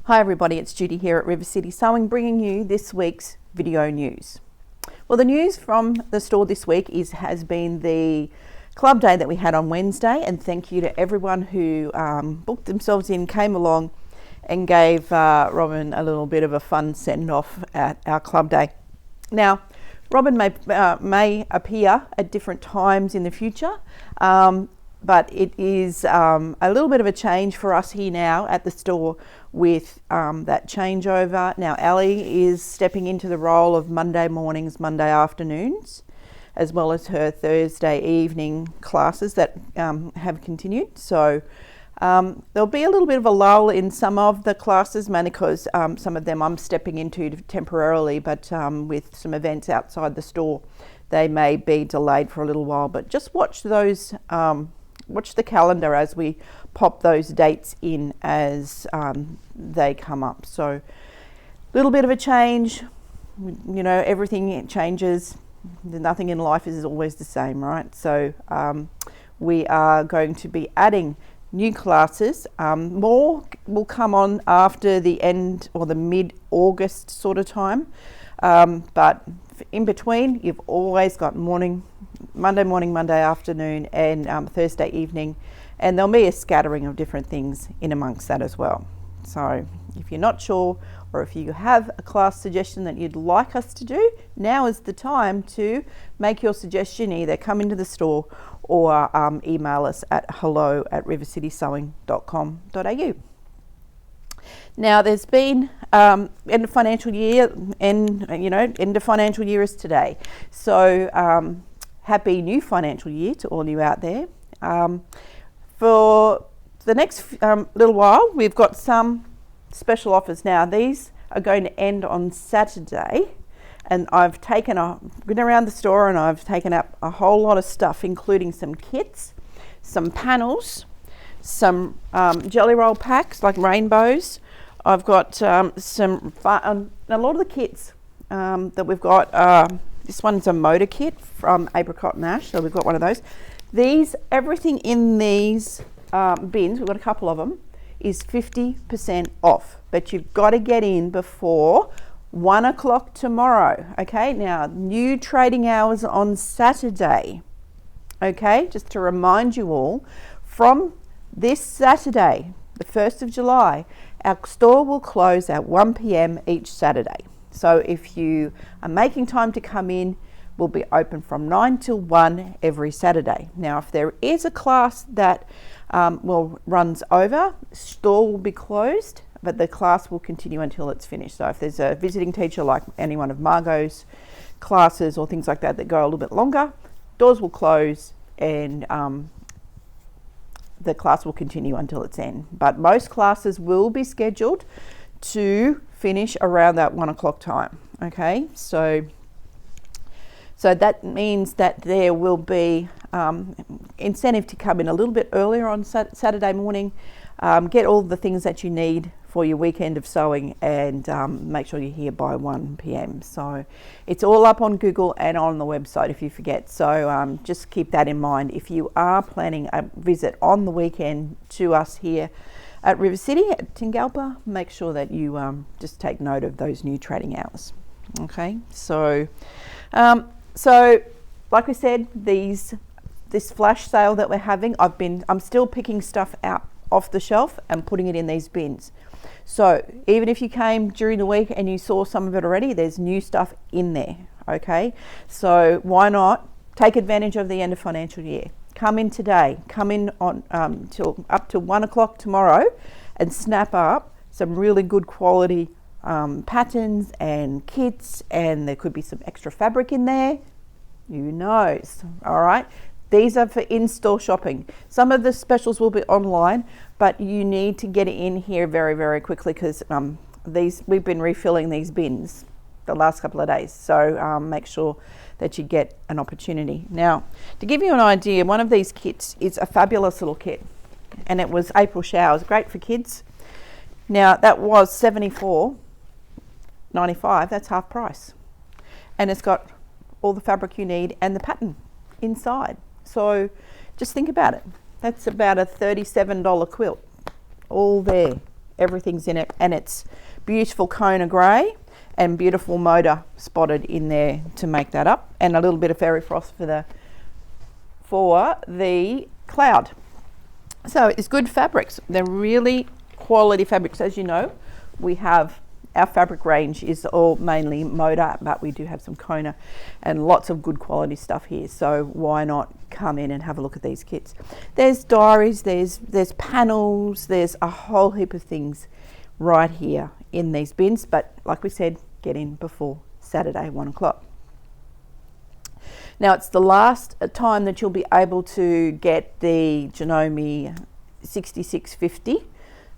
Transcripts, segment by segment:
Hi everybody, it's Judy here at River City Sewing, bringing you this week's video news. Well, the news from the store this week has been the club day that we had on Wednesday, and thank you to everyone who booked themselves in, came along and gave Robin a little bit of a fun send-off at our club day. Now, Robin may appear at different times in the future, but it is a little bit of a change for us here now at the store with that changeover. Now Ali is stepping into the role of Monday mornings, Monday afternoons, as well as her Thursday evening classes that have continued. So there'll be a little bit of a lull in some of the classes, mainly because some of them I'm stepping into temporarily, but with some events outside the store, they may be delayed for a little while. But just watch those, watch the calendar as we pop those dates in as they come up. So a little bit of a change, you know, everything changes. Nothing in life is always the same, right? So we are going to be adding new classes. More will come on after the end or the mid-August sort of time. But in between, you've always got Monday morning, Monday afternoon, and Thursday evening. And there'll be a scattering of different things in amongst that as well. So if you're not sure, or if you have a class suggestion that you'd like us to do, now is the time to make your suggestion. Either come into the store or email us at hello@rivercitysewing.com.au. Now there's been end of financial year, end of financial year is today. So happy new financial year to all you out there. For the next little while, we've got some special offers. Now these are going to end on Saturday, and I've been around the store and I've taken up a whole lot of stuff, including some kits, some panels, some jelly roll packs like rainbows. I've got a lot of the kits that we've got. This one's a motor kit from Apricot and Ash, so we've got one of those. Everything in these bins, we've got a couple of them, is 50% off, but you've got to get in before 1 o'clock tomorrow. Okay, now new trading hours on Saturday. Okay, just to remind you all, from this Saturday, the 1st of July, our store will close at 1 p.m. each Saturday. So if you are making time to come in, we'll be open from 9 till 1 every Saturday. Now, if there is a class that runs over, store will be closed, but the class will continue until it's finished. So if there's a visiting teacher like any one of Margot's classes or things like that that go a little bit longer, doors will close and the class will continue until its end. But most classes will be scheduled to finish around that 1 o'clock time. Okay, so that means that there will be incentive to come in a little bit earlier on Saturday morning, get all the things that you need for your weekend of sewing, and make sure you're here by 1 p.m. So it's all up on Google and on the website if you forget. So just keep that in mind. If you are planning a visit on the weekend to us here at River City at Tingalpa, make sure that you just take note of those new trading hours. Okay, so like we said, this flash sale that we're having, I'm still picking stuff out off the shelf and putting it in these bins. So even if you came during the week and you saw some of it already, there's new stuff in there. Okay, so why not take advantage of the end of financial year? Come in today, come in on till up to 1 o'clock tomorrow, and snap up some really good quality patterns and kits, and there could be some extra fabric in there. Who knows? All right. These are for in-store shopping. Some of the specials will be online, but you need to get it in here very, very quickly because we've been refilling these bins the last couple of days. So make sure that you get an opportunity. Now, to give you an idea, one of these kits is a fabulous little kit, and it was April Showers, great for kids. Now, that was $74.95. That's half price. And it's got all the fabric you need and the pattern inside. So just think about it. That's about a $37 quilt, all there Everything's in it, and it's beautiful Kona grey and beautiful motor spotted in there to make that up, and a little bit of fairy frost for the cloud. So it's good fabrics. They're really quality fabrics. As you know, we have our fabric range is all mainly motor, but we do have some Kona and lots of good quality stuff here. So why not come in and have a look at these kits? There's diaries, there's panels, there's a whole heap of things right here in these bins. But like we said, get in before Saturday, 1 o'clock. Now it's the last time that you'll be able to get the Janome 6650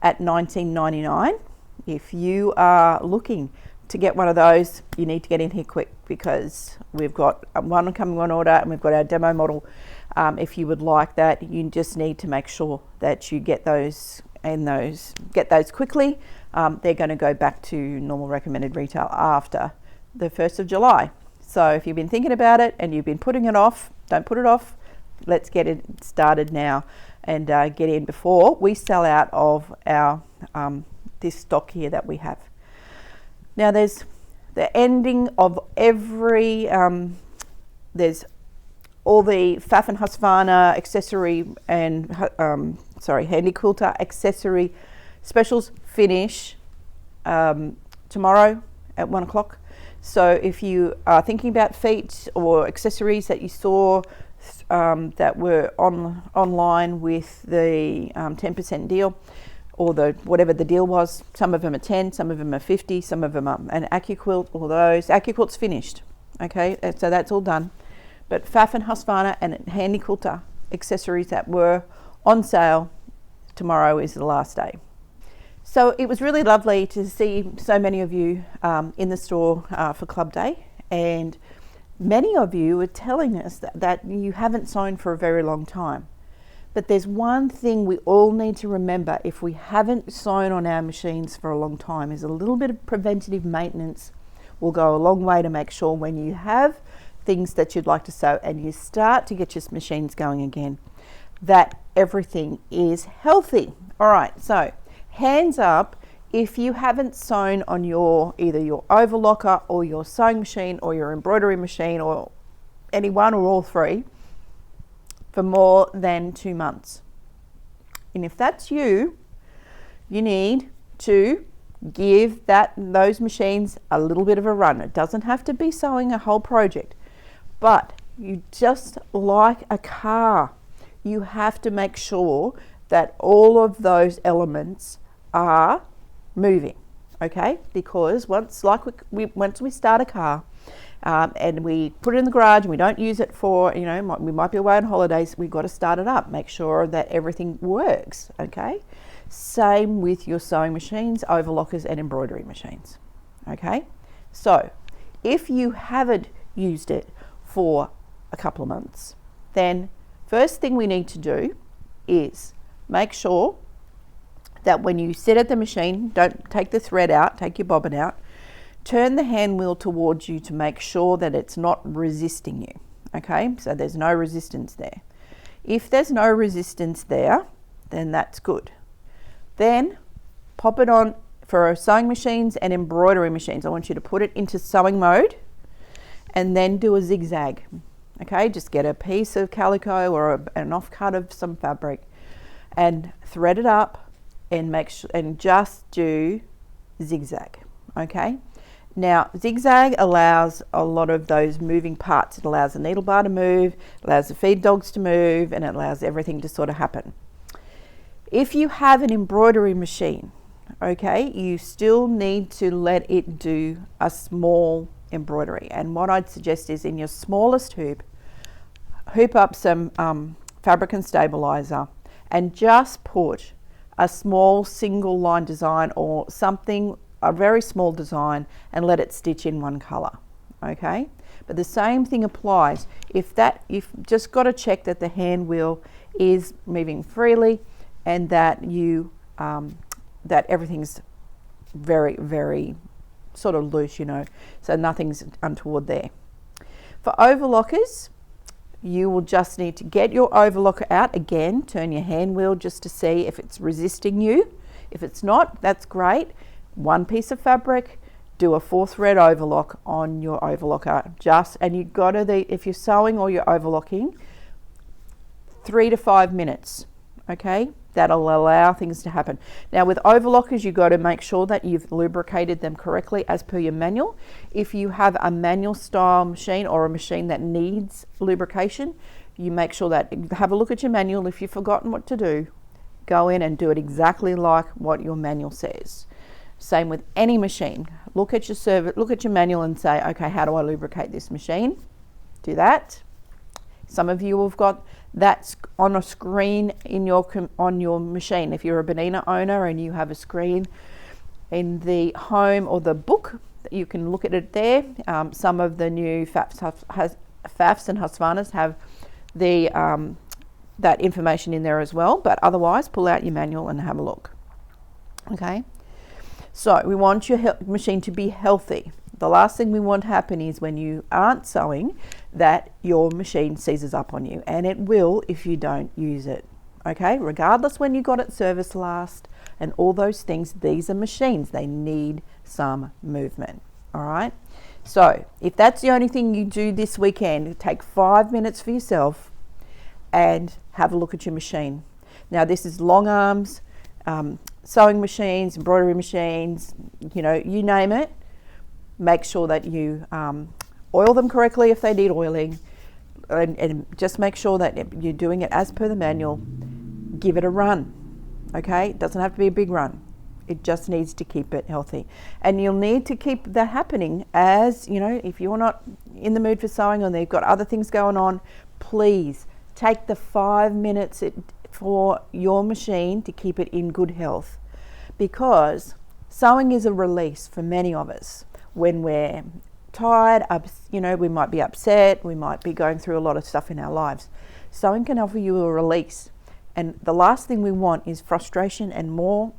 at $19.99. If you are looking to get one of those, you need to get in here quick, because we've got one coming on order and we've got our demo model. If you would like that, you just need to make sure that you get those quickly. They're going to go back to normal recommended retail after the 1st of July. So if you've been thinking about it and you've been putting it off, don't put it off. Let's get it started now and get in before we sell out of our this stock here that we have. Now there's the ending of every, there's all the Pfaff and Husqvarna accessory and, Handy Quilter accessory specials finish tomorrow at 1 o'clock. So if you are thinking about feet or accessories that you saw that were online with the 10% deal, or whatever the deal was, some of them are 10, some of them are 50, some of them are an AccuQuilt, all those. AccuQuilt's finished, okay, so that's all done. But Pfaff and Husqvarna and Handy Quilter accessories that were on sale, tomorrow is the last day. So it was really lovely to see so many of you in the store for Club Day, and many of you were telling us that you haven't sewn for a very long time. But there's one thing we all need to remember if we haven't sewn on our machines for a long time, is a little bit of preventative maintenance will go a long way to make sure when you have things that you'd like to sew and you start to get your machines going again, that everything is healthy. All right, so hands up if you haven't sewn on either your overlocker or your sewing machine or your embroidery machine, or any one or all three, for more than 2 months. And if that's you, you need to give those machines a little bit of a run. It doesn't have to be sewing a whole project, but you just like a car, you have to make sure that all of those elements are moving, okay? Because once we start a car, and we put it in the garage and we don't use it for, we might be away on holidays, we've got to start it up, make sure that everything works, okay? Same with your sewing machines, overlockers and embroidery machines, okay? So if you haven't used it for a couple of months, then first thing we need to do is make sure that when you sit at the machine, don't take the thread out, take your bobbin out, turn the hand wheel towards you to make sure that it's not resisting you, okay? So there's no resistance there. If there's no resistance there, then that's good. Then pop it on for sewing machines and embroidery machines. I want you to put it into sewing mode and then do a zigzag, okay? Just get a piece of calico or an offcut of some fabric and thread it up and and just do zigzag, okay? Now, zigzag allows a lot of those moving parts. It allows the needle bar to move, allows the feed dogs to move, and it allows everything to sort of happen. If you have an embroidery machine, okay, you still need to let it do a small embroidery. And what I'd suggest is in your smallest hoop up some fabric and stabilizer and just put a small single line design or something, a very small design, and let it stitch in one color, okay? But the same thing applies. You've just got to check that the hand wheel is moving freely and that that everything's very, very sort of loose, so nothing's untoward there. For overlockers, you will just need to get your overlocker out again, turn your hand wheel just to see if it's resisting you. If it's not, that's great. One piece of fabric, do a 4 thread overlock on your overlocker. And you got to, if you're sewing or you're overlocking, 3 to 5 minutes, okay? That'll allow things to happen. Now with overlockers, you've got to make sure that you've lubricated them correctly as per your manual. If you have a manual style machine or a machine that needs lubrication, you make sure that, have a look at your manual. If you've forgotten what to do, go in and do it exactly like what your manual says. Same with any machine. Look at your manual and say, okay, how do I lubricate this machine? Do that. Some of you have got that on a screen on your machine. If you're a Bernina owner and you have a screen in the home or the book, you can look at it there. Some of the new FAFs and Husqvarnas have that information in there as well, but otherwise pull out your manual and have a look. Okay, so we want your machine to be healthy. The last thing we want to happen is when you aren't sewing that your machine seizes up on you, and it will if you don't use it. Okay, regardless when you got it serviced last and all those things, these are machines, they need some movement. All right, so if that's the only thing you do this weekend, take 5 minutes for yourself and have a look at your machine. Now this is long arms, sewing machines, embroidery machines, you name it. Make sure that you oil them correctly if they need oiling, and just make sure that you're doing it as per the manual. Give it a run, okay? It doesn't have to be a big run. It just needs to keep it healthy. And you'll need to keep that happening as, if you're not in the mood for sewing and they've got other things going on, please take the 5 minutes for your machine to keep it in good health, because sewing is a release for many of us. When we're tired, we might be upset, we might be going through a lot of stuff in our lives. Sewing can offer you a release. And the last thing we want is frustration and more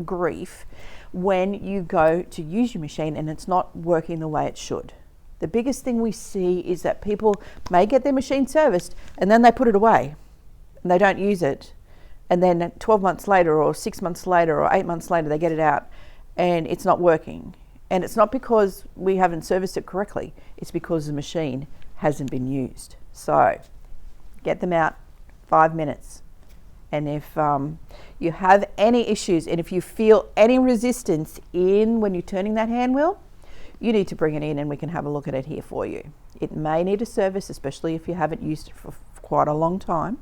grief when you go to use your machine and it's not working the way it should. The biggest thing we see is that people may get their machine serviced and then they put it away and they don't use it. And then 12 months later or 6 months later or 8 months later, they get it out and it's not working. And it's not because we haven't serviced it correctly. It's because the machine hasn't been used. So get them out, 5 minutes. And if you have any issues and if you feel any resistance when you're turning that hand wheel, you need to bring it in and we can have a look at it here for you. It may need a service, especially if you haven't used it for quite a long time.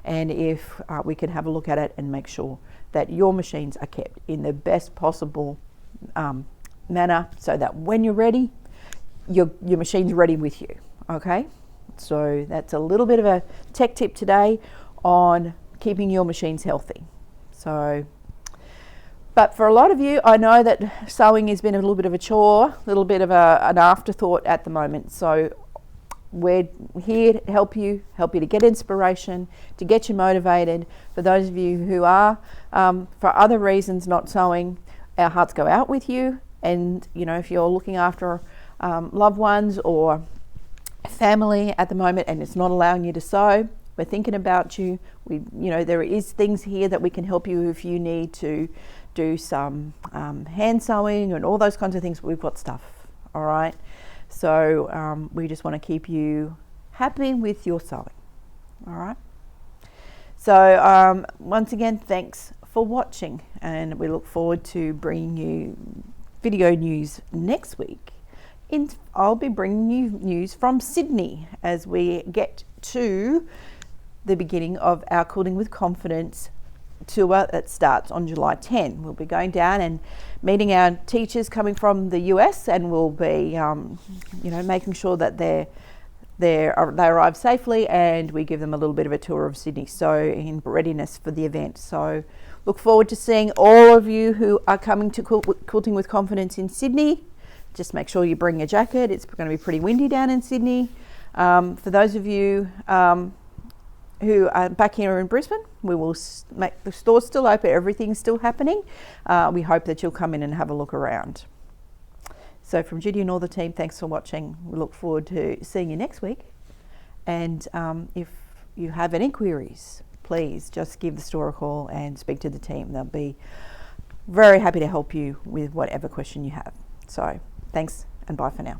And if we can have a look at it and make sure that your machines are kept in the best possible manner, so that when you're ready, your machine's ready with you. Okay, so that's a little bit of a tech tip today on keeping your machines healthy. But for a lot of you, I know that sewing has been a little bit of a chore, a little bit of an afterthought at the moment. So we're here to help you to get inspiration, to get you motivated. For those of you who are, for other reasons, not sewing, our hearts go out with you. And, if you're looking after loved ones or family at the moment and it's not allowing you to sew, we're thinking about you. There is things here that we can help you if you need to do some hand sewing and all those kinds of things. We've got stuff, all right? So we just want to keep you happy with your sewing, all right? So once again, thanks for watching, and we look forward to bringing you video news next week. I'll be bringing you news from Sydney as we get to the beginning of our Quilting with Confidence tour that starts on July 10. We'll be going down and meeting our teachers coming from the US, and we'll be making sure that they arrive safely, and we give them a little bit of a tour of Sydney, so in readiness for the event. So look forward to seeing all of you who are coming to Quilting with Confidence in Sydney. Just make sure you bring a jacket. It's going to be pretty windy down in Sydney. For those of you who are back here in Brisbane, we will make the stores still open. Everything's still happening. We hope that you'll come in and have a look around. So from Judy and all the team, thanks for watching. We look forward to seeing you next week. And if you have any queries, please just give the store a call and speak to the team. They'll be very happy to help you with whatever question you have. So thanks and bye for now.